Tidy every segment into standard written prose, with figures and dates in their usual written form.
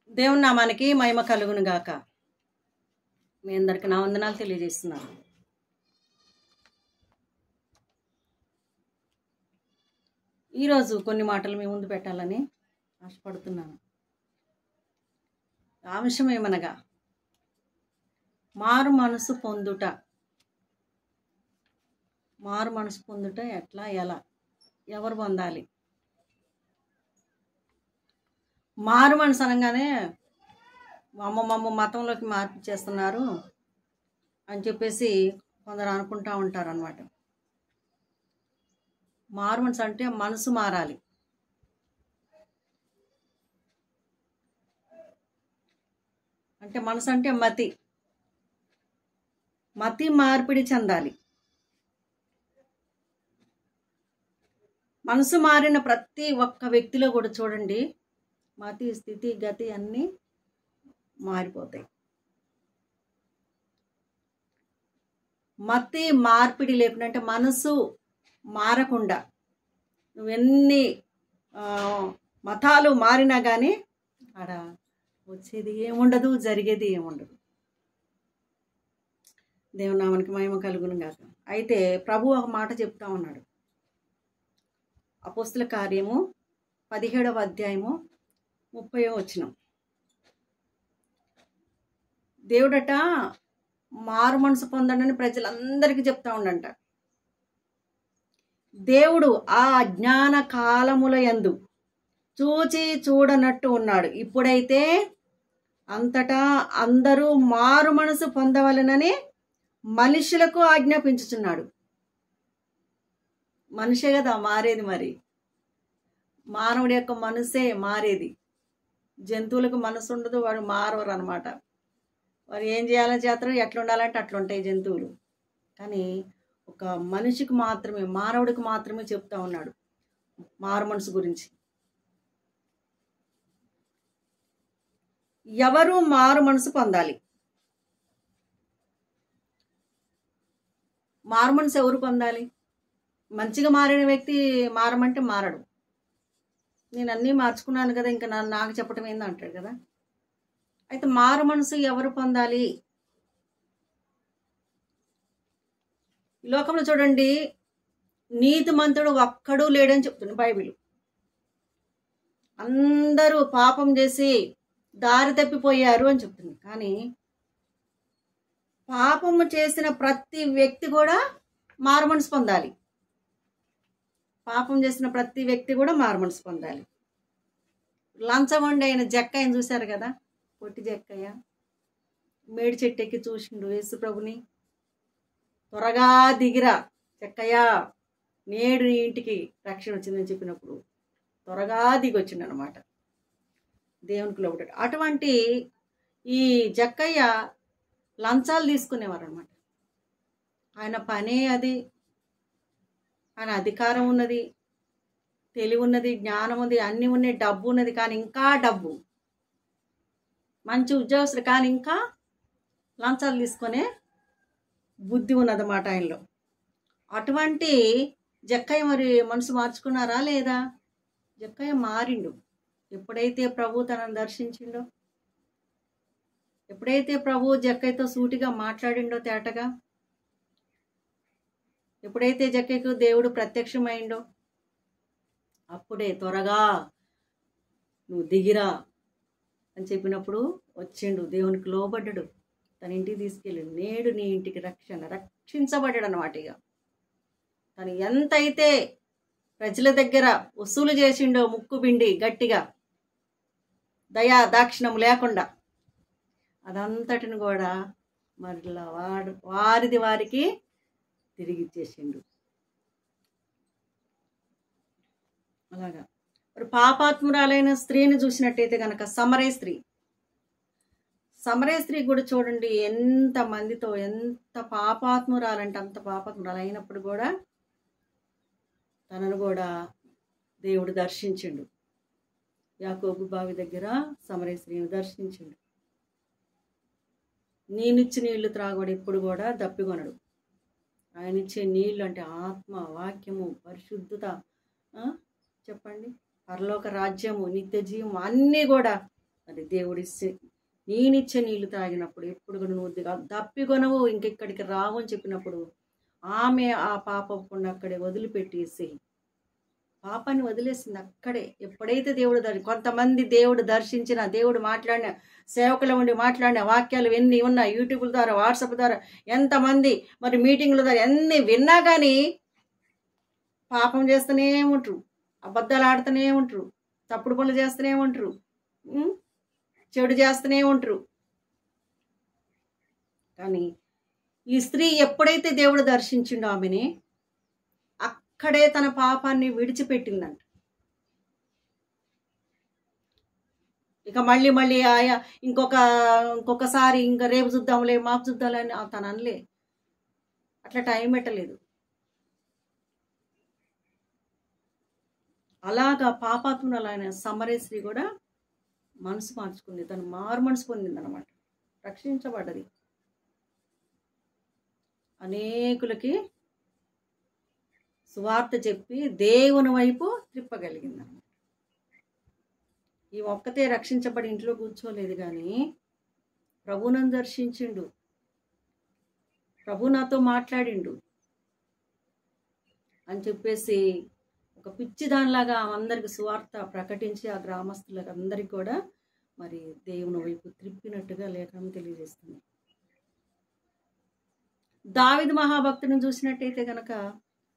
దేవుని నామానికి మహిమ కలుగును గాక. మీ అందరికి నా వందనాలు తెలియజేస్తున్నాను. ఈరోజు కొన్ని మాటలు మీ ముందు పెట్టాలని ఆశపడుతున్నాను. అంశం ఏమనగా మారు మనసు పొందుట. మారు మనసు పొందుట ఎట్లా, ఎలా, ఎవరు పొందాలి? మారు మనసు అనగానే మమ్మ మతంలోకి మార్పు చేస్తున్నారు అని చెప్పేసి కొందరు అనుకుంటా ఉంటారు అన్నమాట. మారు మనసు అంటే మనసు మారాలి. అంటే మనసు అంటే మతి మార్పిడి చెందాలి. మనసు మారిన ప్రతి ఒక్క వ్యక్తిలో కూడా చూడండి, మతి, స్థితి, గతి అన్నీ మారిపోతాయి. మతి మార్పిడి లేకుండా, అంటే మనసు మారకుండా నువ్వెన్ని మతాలు మారినా కానీ ఆడ వచ్చేది ఏముండదు, జరిగేది ఏముండదు. దేవుని నామానికి మహిమ కలుగును గాక. అయితే ప్రభు ఒక మాట చెప్తా ఉన్నాడు. అపోస్తుల కార్యము 17వ అధ్యాయము 30వ వచనం. దేవుడట మారు మనసు పొందండి ప్రజలందరికీ చెప్తా ఉండంట. దేవుడు ఆ అజ్ఞాన కాలముల యందు చూచి చూడనట్టు ఉన్నాడు. ఇప్పుడైతే అంతటా అందరూ మారు మనసు పొందవలెనని మనుషులకు ఆజ్ఞాపించుచున్నాడు. మనిషే కదా మారేది. మరి మానవుడి యొక్క మనసే మారేది. జంతువులకు మనసు ఉండదు, వాడు మారవరు అనమాట. వారు ఏం చేయాలని చేస్తారు, ఎట్లా ఉండాలంటే అట్లుంటాయి జంతువులు. కానీ ఒక మనిషికి మాత్రమే, మానవుడికి మాత్రమే చెప్తా ఉన్నాడు మారు మనసు గురించి. ఎవరు మారు మనసు పొందాలి? మారు మనసు ఎవరు పొందాలి? మంచిగా మారిన వ్యక్తి మారమంటే మారడు. నేను అన్నీ మార్చుకున్నాను కదా, ఇంకా నాకు చెప్పటం ఏంది అంటాడు కదా. అయితే మారు మనసు ఎవరు పొందాలి? ఈ లోకంలో చూడండి, నీతిమంతుడు ఒక్కడూ లేడని చెప్తుంది బైబిల్. అందరూ పాపం చేసి దారి తప్పిపోయారు అని చెప్తుంది. కానీ పాపము చేసిన ప్రతి వ్యక్తి కూడా మారు మనసు పొందాలి. పాపం చేసిన ప్రతి వ్యక్తి కూడా మారు మనసు పొందాలి. లంచగొండి అయిన జక్కయ్యని చూశారు కదా, పొట్టి జక్కయ్య మేడి చెట్టు ఎక్కి చూసిండు యేసు ప్రభుని. త్వరగా దిగిరా జక్కయ్య, నేడు నీ ఇంటికి రక్షణ వచ్చిందని చెప్పినప్పుడు త్వరగా దిగి వచ్చిండు అనమాట. దేవునికి లోబడ్డాడు. అటువంటి ఈ జక్కయ్య లంచాలు తీసుకునేవారు అనమాట. ఆయన పనే అది. ఆయన అధికారం ఉన్నది, తెలివి ఉన్నది, జ్ఞానం ఉంది, అన్నీ ఉన్నాయి, డబ్బు ఉన్నది. కానీ ఇంకా డబ్బు, మంచి ఉద్యోగస్తులు, కానీ ఇంకా లంచాలు తీసుకునే బుద్ధి ఉన్నదన్నమాట ఆయనలో. అటువంటి జక్కయ్య మరి మనసు మార్చుకున్నారా లేదా? జక్కయ్య మారిండు. ఎప్పుడైతే ప్రభు తనను దర్శించిండో, ఎప్పుడైతే ప్రభు జక్కయ్యతో సూటిగా మాట్లాడిండో, తేటగా, ఎప్పుడైతే జక్కయ్యకు దేవుడు ప్రత్యక్షమైండో, అప్పుడే త్వరగా నువ్వు దిగిరా అని చెప్పినప్పుడు వచ్చిండు. దేవునికి లోబడ్డాడు, తన ఇంటికి తీసుకెళ్ళాడు. నేడు నీ ఇంటికి రక్షించబడ్డాడు అన్నమాట. ఇక తను ఎంతైతే ప్రజల దగ్గర వసూలు చేసిండో, ముక్కు పిండి గట్టిగా, దయా దాక్షిణం లేకుండా, అదంతటిని కూడా మరలా వారిది వారికి తిరిగి ఇచ్చేసిండు. అలాగా మరి పాపాత్మురాలైన స్త్రీని చూసినట్టయితే కనుక సమరయ స్త్రీ కూడా చూడండి, ఎంత మందితో, ఎంత పాపాత్మురాలంటే అంత పాపాత్మురాలు అయినప్పుడు కూడా తనను కూడా దేవుడు దర్శించిండు. యాకోబు బావి దగ్గర సమరయ స్త్రీని దర్శించిండు. నేనిచ్చి నీళ్లు త్రాగడు, ఎప్పుడు కూడా దప్పికొనడు. ఆయన ఇచ్చే నీళ్ళు అంటే ఆత్మ, వాక్యము, పరిశుద్ధత, చెప్పండి, పరలోక రాజ్యము, నిత్య జీవం అన్నీ కూడా మరి నేనిచ్చే నీళ్లు తాగినప్పుడు ఎప్పుడు కూడా నువ్వు దప్పికొనవు, ఇంకెక్కడికి రావు అని చెప్పినప్పుడు ఆమె ఆ పాపకుండా అక్కడే వదిలిపెట్టేసి పాపాన్ని వదిలేసింది అక్కడే. ఎప్పుడైతే కొంతమంది దేవుడు దర్శించిన, దేవుడు మాట్లాడిన, సేవకుల ఉండి మాట్లాడిన వాక్యాలు ఎన్ని ఉన్నాయి, యూట్యూబ్ల ద్వారా, వాట్సాప్ ద్వారా, ఎంతమంది మరి మీటింగ్ల ద్వారా ఎన్ని విన్నా కానీ పాపం చేస్తూనే ఉంటారు, అబద్ధాలు ఆడుతూనే ఉంటారు, తప్పుడు పనులు చేస్తూనే ఉంటారు, చెడు చేస్తూనే ఉంటారు. కానీ ఈ స్త్రీ ఎప్పుడైతే దేవుడు దర్శించిండో ఆమెని, అక్కడే తన పాపాన్ని విడిచిపెట్టిందంట. ఇక మళ్ళీ ఇంకొకసారి ఇంకా రేపు చూద్దాంలే, మాపు చూద్దాంలే అని తను అనలే. అట్లా టైం పెట్టలేదు. అలాగా పాపాత్మురాలైన సమరయ స్త్రీ కూడా మనసు మార్చుకుంది, తను మారు మనసు పొందింది అనమాట, రక్షించబడ్డది. అనేకులకి సువార్త చెప్పి దేవుని వైపు త్రిప్పగలిగింది అన్నమాట. ఈ ఒక్కతే రక్షించబడి ఇంట్లో కూర్చోలేదు, కానీ ప్రభువును దర్శించిండు, ప్రభు నాతో మాట్లాడిండు అని చెప్పేసి ఒక పిచ్చి దానిలాగా అందరికి సువార్త ప్రకటించి ఆ గ్రామస్తులకు అందరికీ కూడా మరి దేవుని వైపు త్రిప్పినట్టుగా లేఖనం తెలియజేస్తుంది. దావీదు మహాభక్తుని చూసినట్టయితే కనుక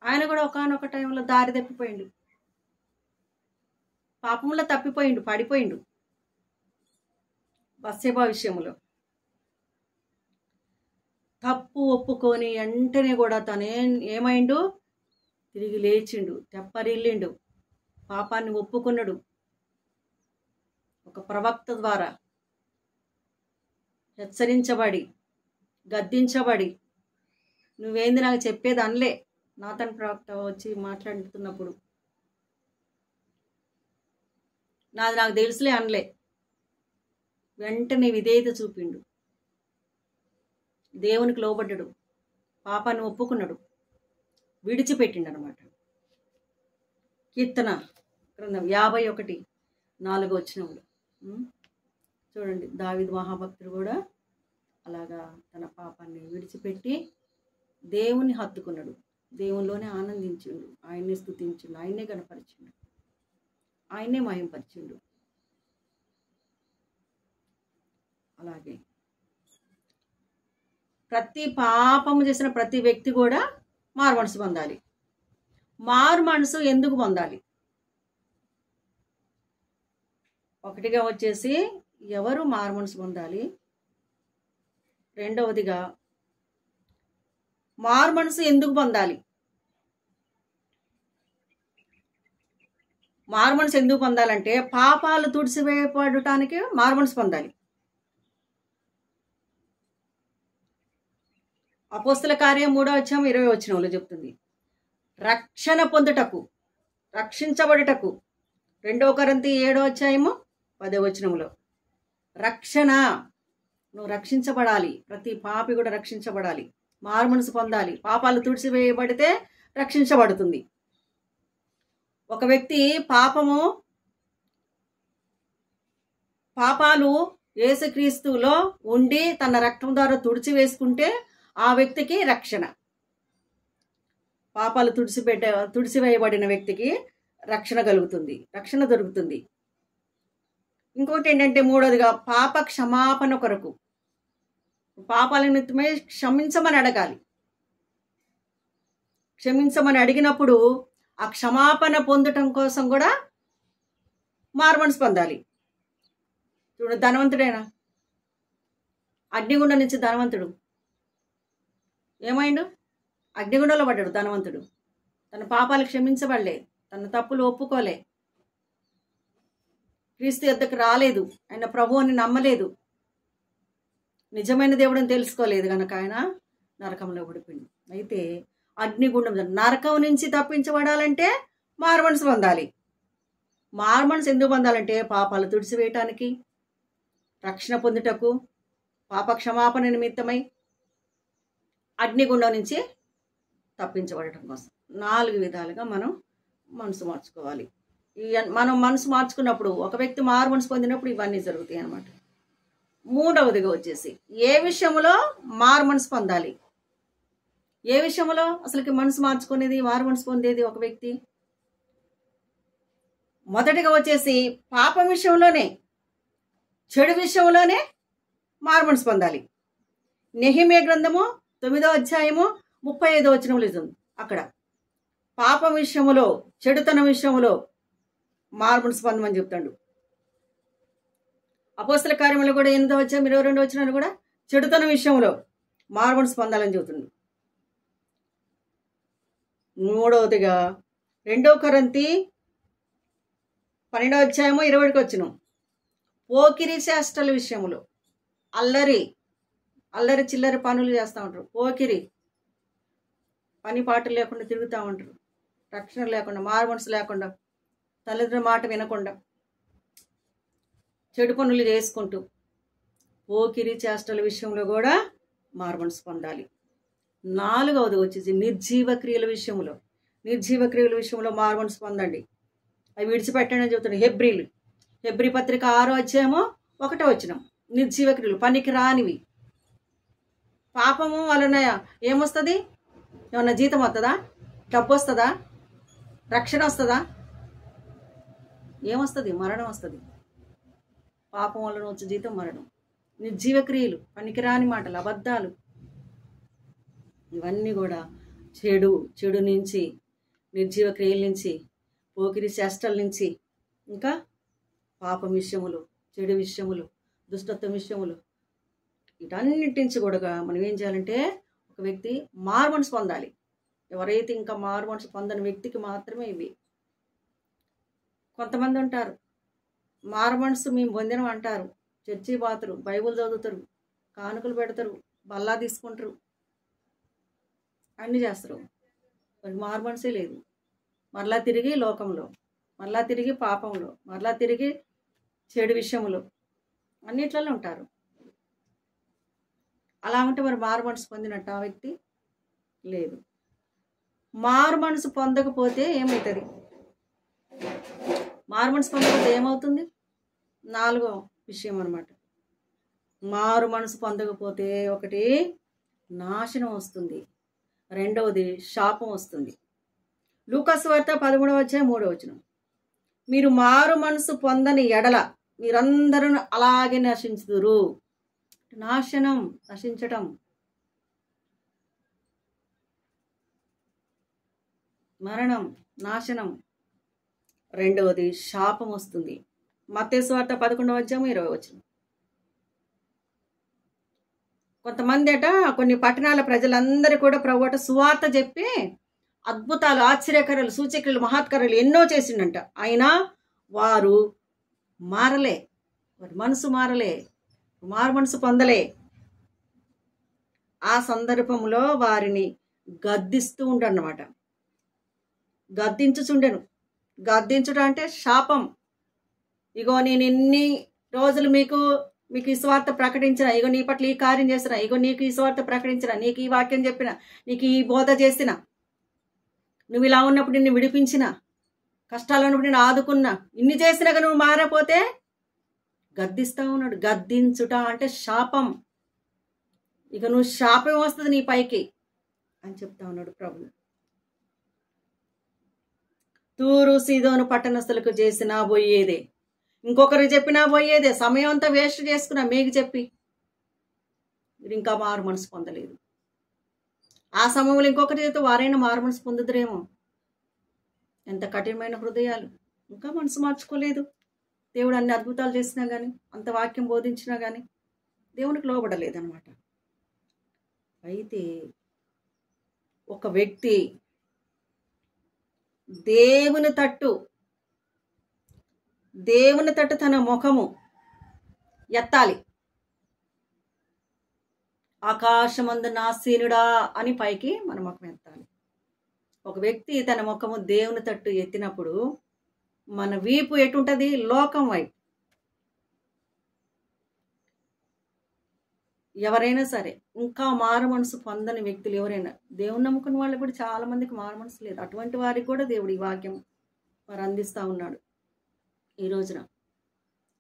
ఆయన కూడా ఒకానొక టైంలో దారి తప్పిపోయిండు, పాపంలో తప్పిపోయిండు, పడిపోయిండు. బత్షెబా విషయంలో తప్పు ఒప్పుకొని వెంటనే కూడా ఏమైండు, తిరిగి లేచిండు, తెప్పరిల్లిండు, పాపాన్ని ఒప్పుకున్నాడు. ఒక ప్రవక్త ద్వారా హెచ్చరించబడి, గద్దించబడి, నువ్వేంది నాకు చెప్పేది అనలే. నాతన్ ప్రవక్త వచ్చి మాట్లాడుతున్నప్పుడు నాది నాకు తెలుసులే అనలే. వెంటనే విధేయత చూపిండు, దేవునికి లోబడ్డాడు, పాపాన్ని ఒప్పుకున్నాడు, విడిచిపెట్టిండు అనమాట. కీర్తన గ్రంథం 51:4 చూడండి, దావీదు మహాభక్తుడు కూడా అలాగా తన పాపాన్ని విడిచిపెట్టి దేవుని హత్తుకున్నాడు, దేవునిలోనే ఆనందించిండు, ఆయన్నే స్తుతించిండు, ఆయన్నే గణపరిచిండు, ఆయన్నే మహింపరిచిండు. అలాగే ప్రతి పాపము చేసిన ప్రతి వ్యక్తి కూడా మారు మనసు పొందాలి. మారు మనసు ఎందుకు పొందాలి? ఒకటిగా వచ్చేసి ఎవరు మారు మనసు పొందాలి, రెండవదిగా మారు మనసు ఎందుకు పొందాలి? మారు మనసు ఎందుకు పొందాలంటే పాపాలు తుడిచివేయబడటానికి మారు మనసు పొందాలి. అపోస్తల కార్యం 3:20 చెప్తుంది, రక్షణ పొందుటకు, రక్షించబడుటకు. 2 కొరింథీ 7:10 రక్షణ, నువ్వు రక్షించబడాలి, ప్రతి పాపి కూడా రక్షించబడాలి, మారు మనసు పొందాలి. పాపాలు తుడిచివేయబడితే రక్షించబడుతుంది. ఒక వ్యక్తి పాపాలు యేసుక్రీస్తులో ఉండి తన రక్తం ద్వారా తుడిచివేసుకుంటే ఆ వ్యక్తికి రక్షణ. పాపాలు తుడిచివేయబడిన వ్యక్తికి రక్షణ కలుగుతుంది, రక్షణ దొరుకుతుంది. ఇంకోటి ఏంటంటే మూడోదిగా పాప క్షమాపణ కొరకు, పాపాల నిమిత్తమే క్షమించమని అడగాలి. క్షమించమని అడిగినప్పుడు ఆ క్షమాపణ పొందటం కోసం కూడా మారు మనసు పొందాలి. చూడు, ధనవంతుడేనా, అగ్నిగుండం నుంచి ధనవంతుడు ఏమైండు, అగ్నిగుండంలో పడ్డాడు ధనవంతుడు. తన పాపాలు క్షమించబడలే, తన తప్పులు ఒప్పుకోలే, క్రీస్తు యొద్దకు రాలేదు, ఆయన ప్రభువుని నమ్మలేదు, నిజమైన దేవుడిని తెలుసుకోలేదు కనుక ఆయన నరకంలో పడిపోయింది. అయితే అగ్నిగుండం, నరకం నుంచి తప్పించబడాలంటే మారు మనసు పొందాలి. మారు మనసు ఎందుకు పొందాలంటే పాపాలు తుడిచివేయటానికి, రక్షణ పొందుటకు, పాప క్షమాపణ నిమిత్తమై, అగ్నిగుండం నుంచి తప్పించబడటం కోసం. 4 విధాలుగా మనం మనసు మార్చుకోవాలి. మనం మనసు మార్చుకున్నప్పుడు, ఒక వ్యక్తి మారు మనసు పొందినప్పుడు ఇవన్నీ జరుగుతాయి అన్నమాట. మూడవదిగా వచ్చేసి ఏ విషయంలో మారు మనసు పొందాలి? ఏ విషయంలో అసలుకి మనసు మార్చుకునేది, మారు మనసు పొందేది ఒక వ్యక్తి? మొదటిగా వచ్చేసి పాపం విషయంలోనే, చెడు విషయంలోనే మారు మనసు పొందాలి. నెహెమ్యా గ్రంథము 9వ అధ్యాయము 35వ వచనంలో అక్కడ పాపం విషయములో, చెడుతనం విషయంలో మారు మనసు పొందమని చెప్తాడు. అపోస్తల కార్యములు కూడా 8వ అధ్యాయం 22వ వచనాలు కూడా చెడుతనం విషయంలో మారు మనసు పొందాలని చెబుతుంది. మూడవదిగా 2 కొరింథీ 12వ అధ్యాయము 20కి వచ్చిన పోకిరి చేష్టల విషయంలో, అల్లరి చిల్లరి పనులు చేస్తూ ఉంటారు. పోకిరి పని పాటలు లేకుండా తిరుగుతూ ఉంటారు. రక్షణ లేకుండా, మారు మనసు లేకుండా, తల్లిదండ్రుల మాట వినకుండా చెడు పనులు చేసుకుంటూ పోకిరి చేష్టల విషయంలో కూడా మారు మనసు పొందాలి. 4వది వచ్చేసి నిర్జీవ క్రియల విషయంలో మారు మనసు పొందండి. అవి విడిచిపెట్టండి అని చెబుతాడు. హెబ్రీ పత్రిక 6వ అధ్యాయము 1వ వచనం. నిర్జీవ క్రియలు, పనికి రానివి. పాపము వలన ఏమొస్తుంది? ఏమన్నా జీతం వస్తుందా? డబ్బు వస్తుందా? రక్షణ వస్తుందా? ఏమొస్తుంది? మరణం వస్తుంది. పాపం వలన వచ్చే జీతం మరణం. నిర్జీవ క్రియలు, పనికిరాని మాటలు, అబద్ధాలు, ఇవన్నీ కూడా చెడు నుంచి, నిర్జీవ క్రియల నుంచి, పోకిరి చేష్టల నుంచి, ఇంకా పాపం విషయములు, చెడు విషయములు, దుష్టత్వం విషయములు, వీటన్నిటి నుంచి కూడా మనం ఏం చేయాలంటే ఒక వ్యక్తి మారు మనసు పొందాలి. ఎవరైతే ఇంకా మారు మనసు పొందని వ్యక్తికి మాత్రమే ఇవి. కొంతమంది ఉంటారు, మారు మనసు మేము పొందినం అంటారు, చర్చి పోతారు, బైబుల్ చదువుతారు, కానుకలు పెడతారు, బల్లా తీసుకుంటారు, అన్నీ చేస్తారు. వారికి మారు మనసే లేదు. మరలా తిరిగి లోకంలో, మరలా తిరిగి పాపంలో, మరలా తిరిగి చెడు విషయంలో, అన్నిట్లలో ఉంటారు. అలా ఉంటే మరి మారు మనసు పొందినట్టు ఆ వ్యక్తి లేదు. మారు మనసు పొందకపోతే ఏమవుతుంది? మారు మనసు పొందకపోతే ఏమవుతుంది? 4వ విషయం అన్నమాట. మారు మనసు పొందకపోతే ఒకటి నాశనం వస్తుంది, 2వది శాపం వస్తుంది. లూకాసు వార్త 13వ అధ్యాయం 3వ వచనం. మీరు మారు మనసు పొందని ఎడల మీరందరూ అలాగే నశించుదురు. నశించటం, మరణం, నాశనం. 2వది శాపం వస్తుంది. మత్తయి సువార్త 11వ అధ్యాయం 20వ వచనం. కొంతమంది కొన్ని పట్టణాల ప్రజలందరూ కూడా ప్రభువట సువార్త చెప్పి అద్భుతాలు, ఆశ్చర్యకరాలు, సూచక్రియలు, మహత్కారాలు ఎన్నో చేసిండంట. అయినా వారు మారలే, వారి మనసు మారలే, మారు మనసు పొందలే. ఆ సందర్భంలో వారిని గద్దిస్తూ ఉండన్నమాట. గద్దించుచుండెను. గద్దించుట అంటే శాపం. ఇగో నేను ఎన్ని రోజులు మీకు ఈ స్వార్థ ప్రకటించిన, ఇగో నీ పట్ల ఈ కార్యం చేసిన, ఇగో నీకు ఈ స్వార్థ ప్రకటించిన, నీకు ఈ వాక్యం చెప్పిన, నీకు ఈ బోధ చేసిన, నువ్వు ఇలా ఉన్నప్పుడు నిన్ను విడిపించిన, కష్టాలు ఉన్నప్పుడు నేను ఆదుకున్నా, ఇన్ని చేసినాక నువ్వు మారపోతే గద్దిస్తా ఉన్నాడు. గద్దించుట అంటే శాపం. ఇక నువ్వు శాపం వస్తుంది నీ పైకి అని చెప్తా ఉన్నాడు ప్రభు. తూరు సీదోను పట్టణస్థులకు చేసినా పోయేదే, ఇంకొకరికి చెప్పినా పోయేదే. సమయం అంతా వేస్ట్ చేసుకున్నా మీకు చెప్పి, మీరు ఇంకా మారు మనసు పొందలేదు. ఆ సమయంలో ఇంకొకరి చేత వారైనా మారు మనసు పొందుదురేమో. ఎంత కఠినమైన హృదయాలు, ఇంకా మనసు మార్చుకోలేదు. దేవుడు అన్ని అద్భుతాలు చేసినా కానీ, అంత వాక్యం బోధించినా కానీ దేవునికి లోబడలేదన్నమాట. అయితే ఒక వ్యక్తి దేవుని తట్టు తన ముఖము ఎత్తాలి. ఆకాశమందు నాసీనుడా అని పైకి మన ముఖం ఎత్తాలి. ఒక వ్యక్తి తన ముఖము దేవుని తట్టు ఎత్తినప్పుడు మన వీపు ఎటుంటది? లోకం వైపు. ఎవరైనా సరే ఇంకా మారు మనసు పొందని వ్యక్తులు ఎవరైనా, దేవుని నమ్ముకున్న వాళ్ళు కూడా చాలా మందికి మారు మనసు లేదు. అటువంటి వారికి కూడా దేవుడు ఈ వాక్యం మరి అందిస్తూ ఉన్నాడు. ఈ రోజున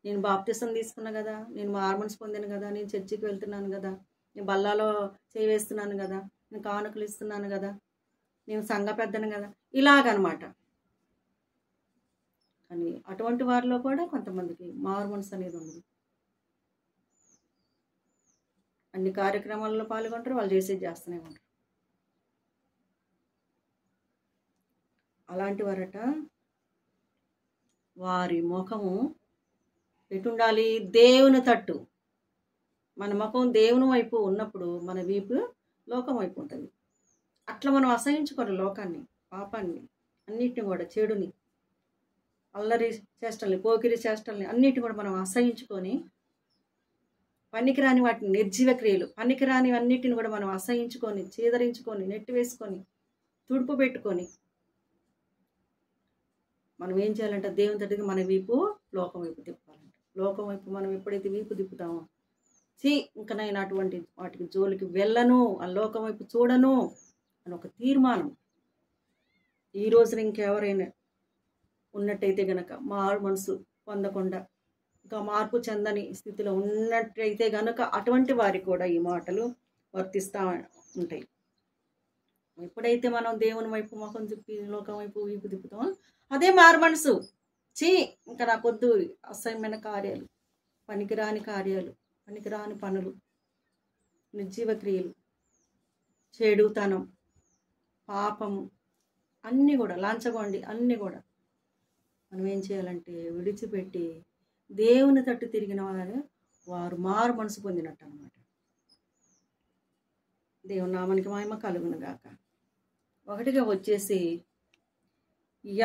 నేను బాప్తిసం తీసుకున్నా కదా, నేను మారుమనసు పొందాను కదా, నేను చర్చికి వెళ్తున్నాను కదా, నేను బల్లాలో చేయి వేస్తున్నాను కదా, నేను కానుకలు ఇస్తున్నాను కదా, నేను సంఘ పెద్దను కదా, ఇలాగనమాట. కానీ అటువంటి వారిలో కూడా కొంతమందికి మారుమనసు అనేది ఉండదు. అన్ని కార్యక్రమాల్లో పాల్గొంటారు, వాళ్ళు చేసేది చేస్తూనే ఉంటారు. అలాంటి వారట వారి ముఖము ఎటుండాలి? దేవుని తట్టు. మన ముఖం దేవుని వైపు ఉన్నప్పుడు మన వీపు లోకం వైపు ఉంటుంది. అట్లా మనం అసహించుకోరు లోకాన్ని, పాపాన్ని, అన్నిటిని కూడా, చెడుని, అల్లరి చేష్టల్ని, పోకిరి చేష్టల్ని అన్నిటిని కూడా మనం అసహించుకొని, పనికిరాని వాటిని, నిర్జీవ క్రియలు, పనికిరాని అన్నిటిని కూడా మనం అసహించుకొని, చీదరించుకొని, నెట్టివేసుకొని, తుడుపు పెట్టుకొని మనం ఏం చేయాలంటే దేవుని తట్టుగా మన వీపు లోకం వైపు తిప్పాలంట. లోకం వైపు మనం ఎప్పుడైతే వీపు తిప్పుతామో, ఇంకా నేను అటువంటి వాటికి జోలికి వెళ్ళను, ఆ లోకం వైపు చూడను అని ఒక తీర్మానం ఈ రోజున ఇంకెవరైనా ఉన్నట్టయితే గనక, మారు మనసు పొందకుండా ఇంకా మార్పు చెందని స్థితిలో ఉన్నట్టయితే గనక అటువంటి వారికి కూడా ఈ మాటలు వర్తిస్తూ ఉంటాయి. ఎప్పుడైతే మనం దేవుని వైపు ముఖం తిప్పి లోకం వైపు వీపు తిప్పుతామో అదే మారు మనసు. ఇంకా నాకొద్దు అసహ్యమైన కార్యాలు, పనికిరాని కార్యాలు, పనికిరాని పనులు, నిర్జీవ క్రియలు, చెడుతనం, పాపము అన్నీ కూడా, లంచగొండి అన్నీ కూడా మనం ఏం చేయాలంటే విడిచిపెట్టి దేవుని తట్టు తిరిగిన వారు మారు మనసు పొందినట్టు అన్నమాట. దేవుని నామానికి మహిమ కలుగును గాక. ఒకటిగా వచ్చేసి,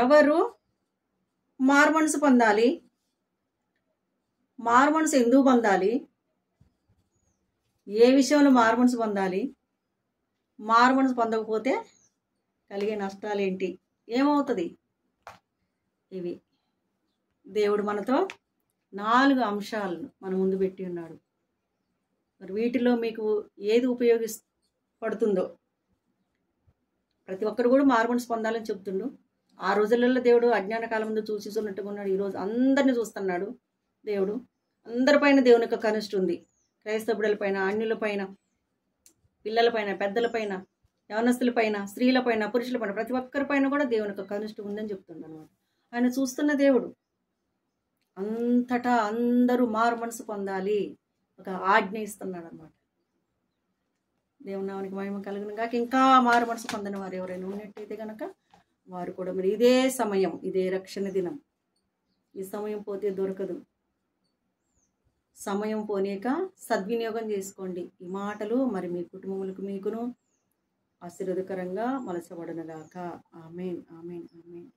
ఎవరు మారు మనసు పొందాలి? మారు మనసు ఎందుకు పొందాలి? ఏ విషయంలో మారు మనసు పొందాలి? మారు మనసు పొందకపోతే కలిగే నష్టాలేంటి? ఏమవుతుంది? ఇవి దేవుడు మనతో 4 అంశాలను మన ముందు పెట్టి ఉన్నాడు. మరి వీటిలో మీకు ఏది ఉపయోగపడుతుందో, ప్రతి ఒక్కరు కూడా మారు మనసు పొందాలని చెప్తుండు. ఆ రోజులలో దేవుడు అజ్ఞాన కాలం ముందు చూసిస్తున్నట్టుగా ఉన్నాడు. ఈరోజు అందరినీ చూస్తున్నాడు దేవుడు. అందరిపైన దేవుని యొక్క కనిష్ట ఉంది. క్రైస్తవ బిడ్డలపైన, అన్యులపైన, పిల్లలపైన, పెద్దలపైన, యవనస్తులపైన, స్త్రీలపైన, పురుషులపైన, ప్రతి ఒక్కరిపైన కూడా దేవుని యొక్క కనిష్ట ఉందని చెప్తున్నాడు అనమాట. ఆయన చూస్తున్న దేవుడు. అంతటా అందరూ మారు మనసు పొందాలి, ఒక ఆజ్ఞ ఇస్తున్నాడు అనమాట. దేవుని నామానికి మహిమ కలుగును గాక. ఇంకా మారు మనసు పొందని వారు ఎవరైనా ఉన్నట్టయితే కనుక వారు కూడా మరి ఇదే సమయం, ఇదే రక్షణ దినం. ఈ సమయం పోతే దొరకదు. సమయం పోనీక సద్వినియోగం చేసుకోండి. ఈ మాటలు మరి మీ కుటుంబములకు మీకును ఆశీర్వాదకరంగా మలచబడునుగాక. ఆమేన్, ఆమేన్, ఆమేన్.